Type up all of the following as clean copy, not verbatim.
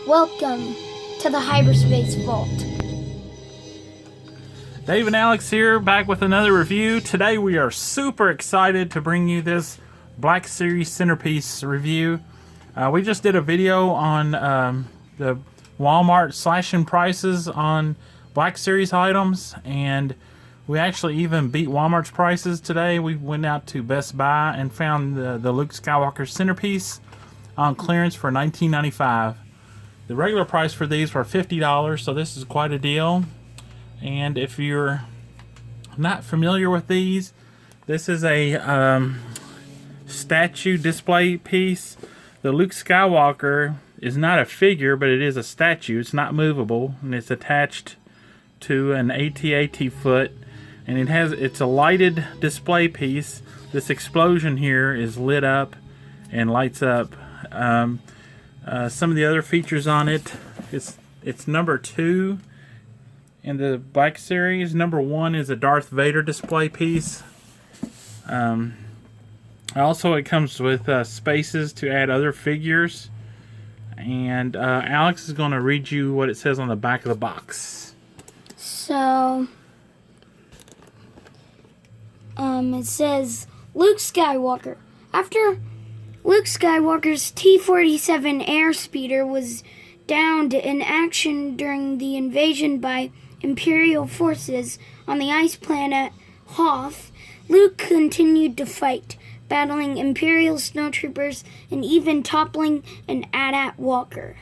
Welcome to the Hyperspace Vault. Dave and Alex here, back with another review. Today we are super excited to bring you this Black Series Centerpiece review. We just did a video on the Walmart slashing prices on Black Series items, and we actually even beat Walmart's prices today. We went out to Best Buy and found the Luke Skywalker Centerpiece on clearance for $19.95. The regular price for these were $50, so this is quite a deal. And if you're not familiar with these, this is a statue display piece. The Luke Skywalker is not a figure, but it is a statue. It's not movable, and it's attached to an AT-AT foot, and it's a lighted display piece. This explosion here is lit up and lights up. Some of the other features on it, it's number 2 in the Black Series. Number 1 is a Darth Vader display piece. Also, it comes with spaces to add other figures. And Alex is going to read you what it says on the back of the box. So, it says, Luke Skywalker. After Luke Skywalker's T-47 airspeeder was downed in action during the invasion by Imperial forces on the ice planet Hoth, Luke continued to fight, battling Imperial snowtroopers and even toppling an AT-AT walker.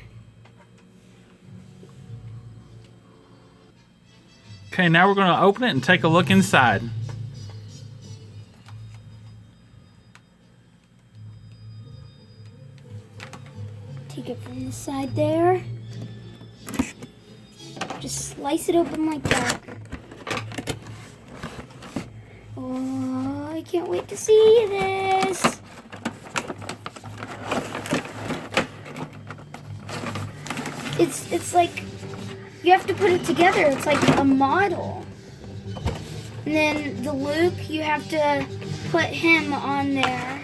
Okay, now we're going to open it and take a look inside. Take it from the side there. Just slice it open like that. Oh, I can't wait to see this. It's like you have to put it together. It's like a model. And then the Luke, you have to put him on there.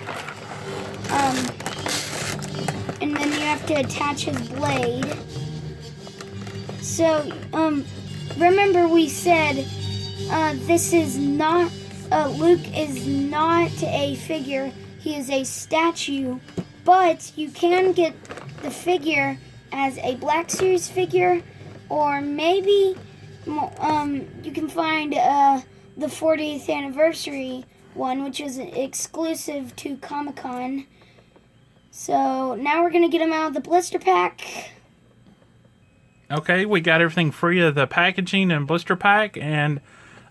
And then you have to attach his blade. So, remember we said this is not, Luke is not a figure, he is a statue, but you can get the figure as a Black Series figure, or maybe you can find the 40th anniversary one, which is exclusive to Comic-Con. So now we're going to get them out of the blister pack. Okay, we got everything free of the packaging and blister pack, and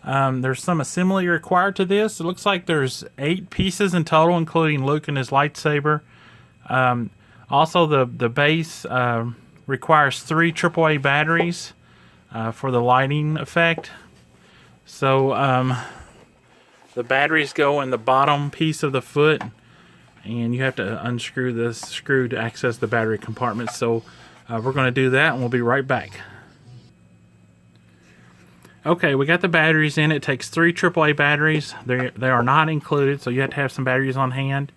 there's some assembly required to this. It looks like there's 8 pieces in total, including Luke and his lightsaber. Also, the base requires 3 AAA batteries for the lighting effect. So the batteries go in the bottom piece of the foot, and you have to unscrew this screw to access the battery compartment. So we're going to do that, and we'll be right back. Okay, we got the batteries in. It takes 3 AAA batteries. They are not included, so you have to have some batteries on hand.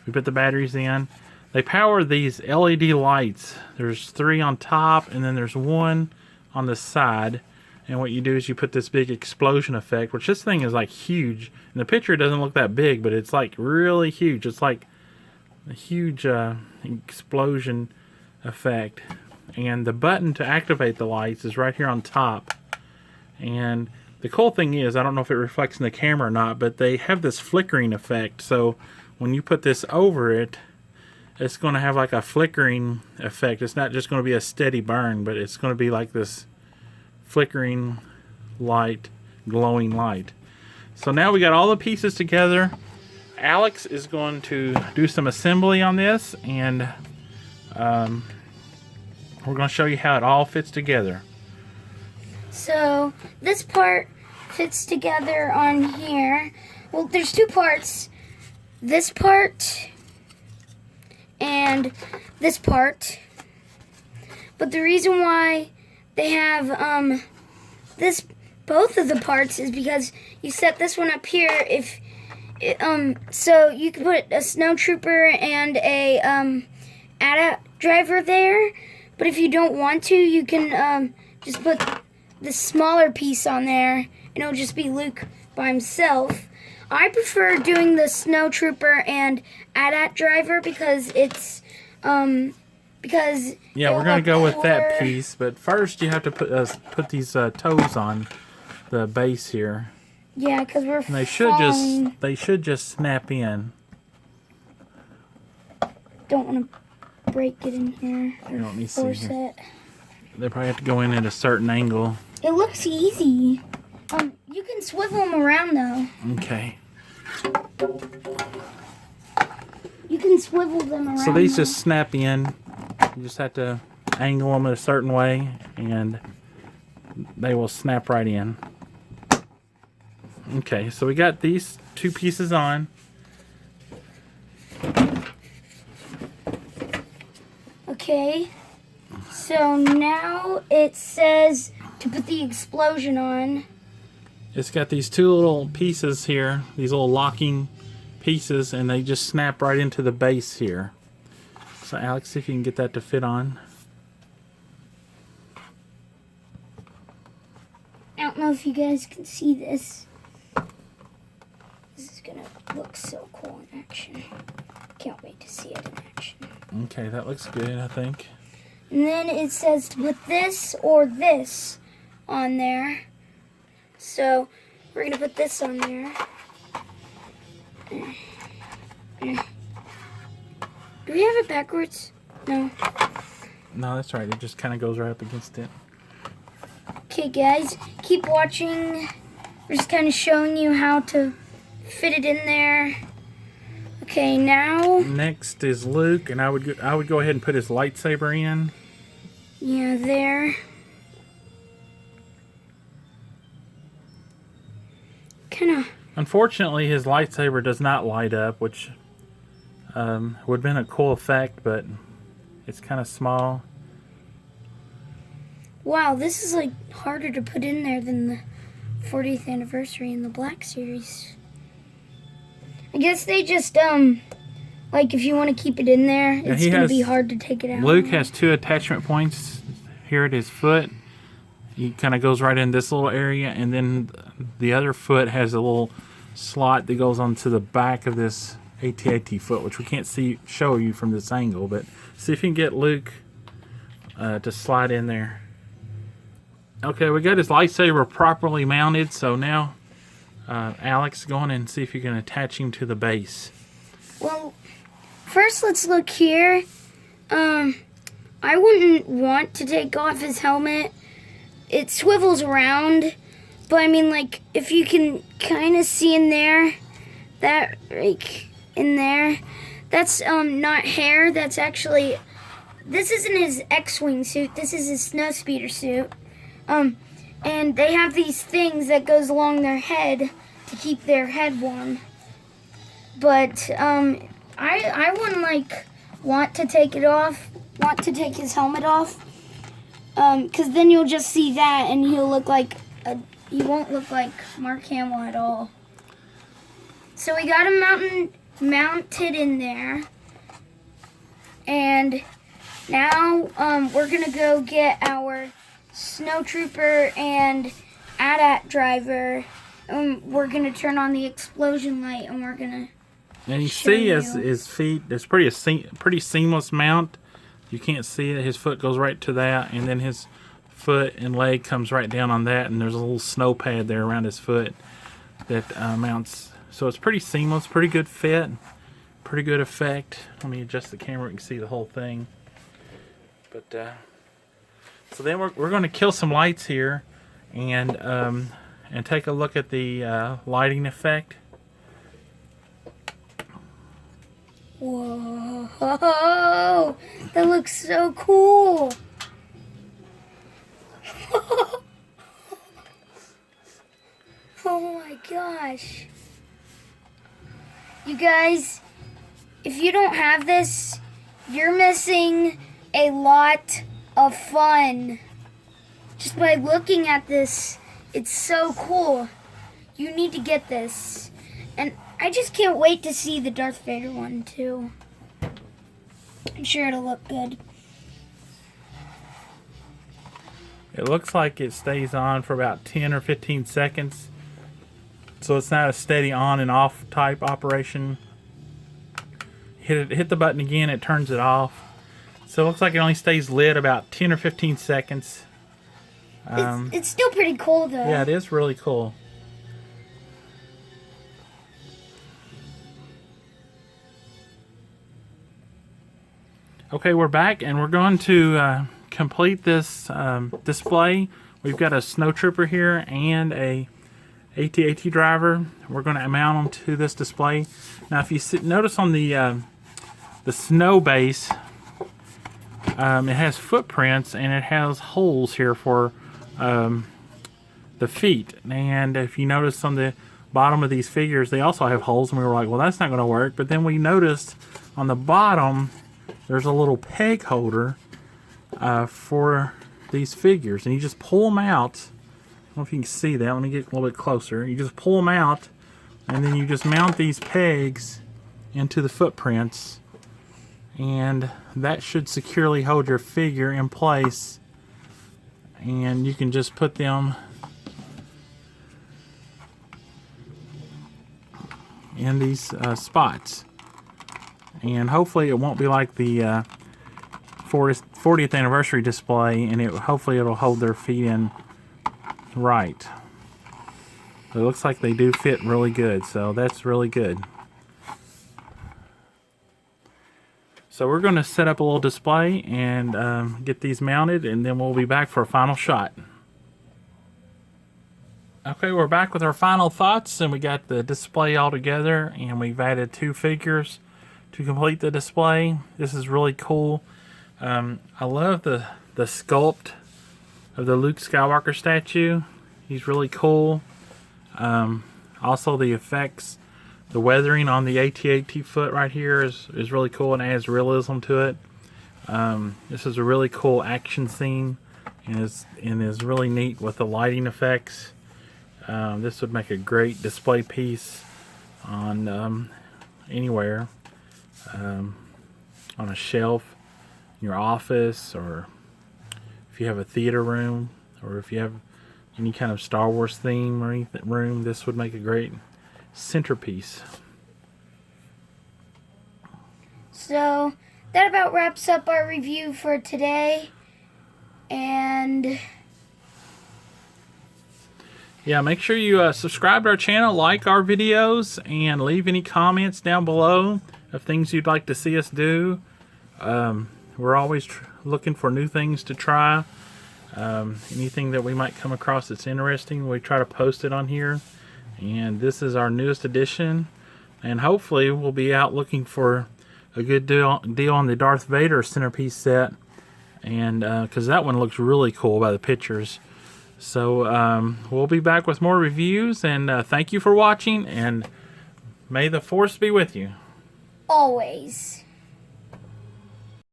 We put the batteries in. They power these LED lights. There's 3 on top, and then there's 1 on the side. And what you do is you put this big explosion effect, which this thing is like huge. In the picture, it doesn't look that big, but it's like really huge. It's like a huge explosion effect. And the button to activate the lights is right here on top. And the cool thing is, I don't know if it reflects in the camera or not, but they have this flickering effect. So when you put this over it, it's going to have like a flickering effect. It's not just going to be a steady burn, but it's going to be like this flickering light, glowing light. So now we got all the pieces together. Alex is going to do some assembly on this, and we're going to show you how it all fits together. So this part fits together on here. Well, there's 2 parts. This part and this part. But the reason why they have both of the parts is because you set this one up here so you can put a snowtrooper and a AT-AT driver there, But if you don't want to, you can just put the smaller piece on there, and it'll just be Luke by himself. I prefer doing the Snow Trooper and AT-AT driver because it's because yeah, we're gonna go with that piece, but first you have to put these toes on the base here. Yeah, because we're and they should just snap in. Don't want to break it in here or Let me see force here. it. They probably have to go in at a certain angle. It looks easy. You can swivel them around though. Okay. You can swivel them around. So these just snap in. You just have to angle them a certain way, and they will snap right in. Okay, so we got these two pieces on. Okay, so now it says to put the explosion on. It's got these two little pieces here, these little locking pieces, and they just snap right into the base here. So Alex, see if you can get that to fit on. I don't know if you guys can see this. This is gonna look so cool in action. Can't wait to see it in action. Okay, that looks good, I think. And then it says to put this or this on there. So we're gonna put this on there. Do we have it backwards? No. No, that's right. It just kind of goes right up against it. Okay, guys, keep watching. We're just kind of showing you how to fit it in there. Okay, now. Next is Luke, and I would go ahead and put his lightsaber in. Yeah, there. Kind of. Unfortunately, his lightsaber does not light up, which would have been a cool effect, but it's kind of small. Wow, this is like harder to put in there than the 40th anniversary in the Black Series. I guess they just like if you want to keep it in there, it's gonna be hard to take it out. Luke has two attachment points here at his foot. He kind of goes right in this little area, and then the other foot has a little slot that goes onto the back of this AT-AT foot, which we can't show you from this angle, but see if you can get Luke to slide in there. Okay, we got his lightsaber properly mounted, so now Alex, go on and see if you can attach him to the base. Well, first let's look here. I wouldn't want to take off his helmet. It swivels around, but I mean, like, if you can kind of see in there, that, like, in there, that's not hair, that's actually, this isn't his X-Wing suit, this is his snowspeeder suit. And they have these things that goes along their head to keep their head warm. But, I wouldn't, like, want to take his helmet off. Because then you'll just see that, and he'll look like he won't look like Mark Hamill at all. So we got him mounted in there, and now we're gonna go get our Snow Trooper and AT-AT driver. We're gonna turn on the explosion light, and we're gonna. And you see his feet. It's pretty seamless mount. You can't see it. His foot goes right to that, and then his foot and leg comes right down on that, and there's a little snow pad there around his foot that mounts. So it's pretty seamless, pretty good fit, pretty good effect. Let me adjust the camera, you can see the whole thing. But so then we're going to kill some lights here, and take a look at the lighting effect. Whoa, that looks so cool. Oh my gosh. You guys, if you don't have this, you're missing a lot of fun. Just by looking at this, it's so cool. You need to get this. And I just can't wait to see the Darth Vader one too. I'm sure it'll look good. It looks like it stays on for about 10 or 15 seconds. So it's not a steady on and off type operation. Hit the button again, it turns it off. So it looks like it only stays lit about 10 or 15 seconds. It's still pretty cool though. Yeah, it is really cool. Okay, we're back and we're going to complete this display. We've got a snow trooper here and a AT-AT driver. We're going to mount them to this display. Now, if you notice on the snow base, it has footprints and it has holes here for the feet. And if you notice on the bottom of these figures, they also have holes. And we were like, well, that's not going to work. But then we noticed on the bottom, there's a little peg holder for these figures. And you just pull them out. I don't know if you can see that. Let me get a little bit closer. You just pull them out, and then you just mount these pegs into the footprints. And that should securely hold your figure in place. And you can just put them in these spots. And hopefully it won't be like the 40th anniversary display, and hopefully it'll hold their feet in right. It looks like they do fit really good, so that's really good. So we're going to set up a little display and get these mounted, and then we'll be back for a final shot. Okay, we're back with our final thoughts, and we got the display all together, and we've added 2 figures to complete the display. This is really cool. I love the sculpt of the Luke Skywalker statue. He's really cool. Also the effects, the weathering on the AT-AT foot right here is really cool and adds realism to it. This is a really cool action scene and is really neat with the lighting effects. This would make a great display piece on anywhere, on a shelf in your office, or if you have a theater room, or if you have any kind of Star Wars theme or anything room, this would make a great centerpiece. So that about wraps up our review for today. And yeah, make sure you subscribe to our channel, like our videos, and leave any comments down below of things you'd like to see us do. We're always looking for new things to try. Anything that we might come across that's interesting, we try to post it on here. And this is our newest edition, and hopefully we'll be out looking for a good deal on the Darth Vader centerpiece set, and because that one looks really cool by the pictures. So we'll be back with more reviews, and thank you for watching, and may the Force be with you. always.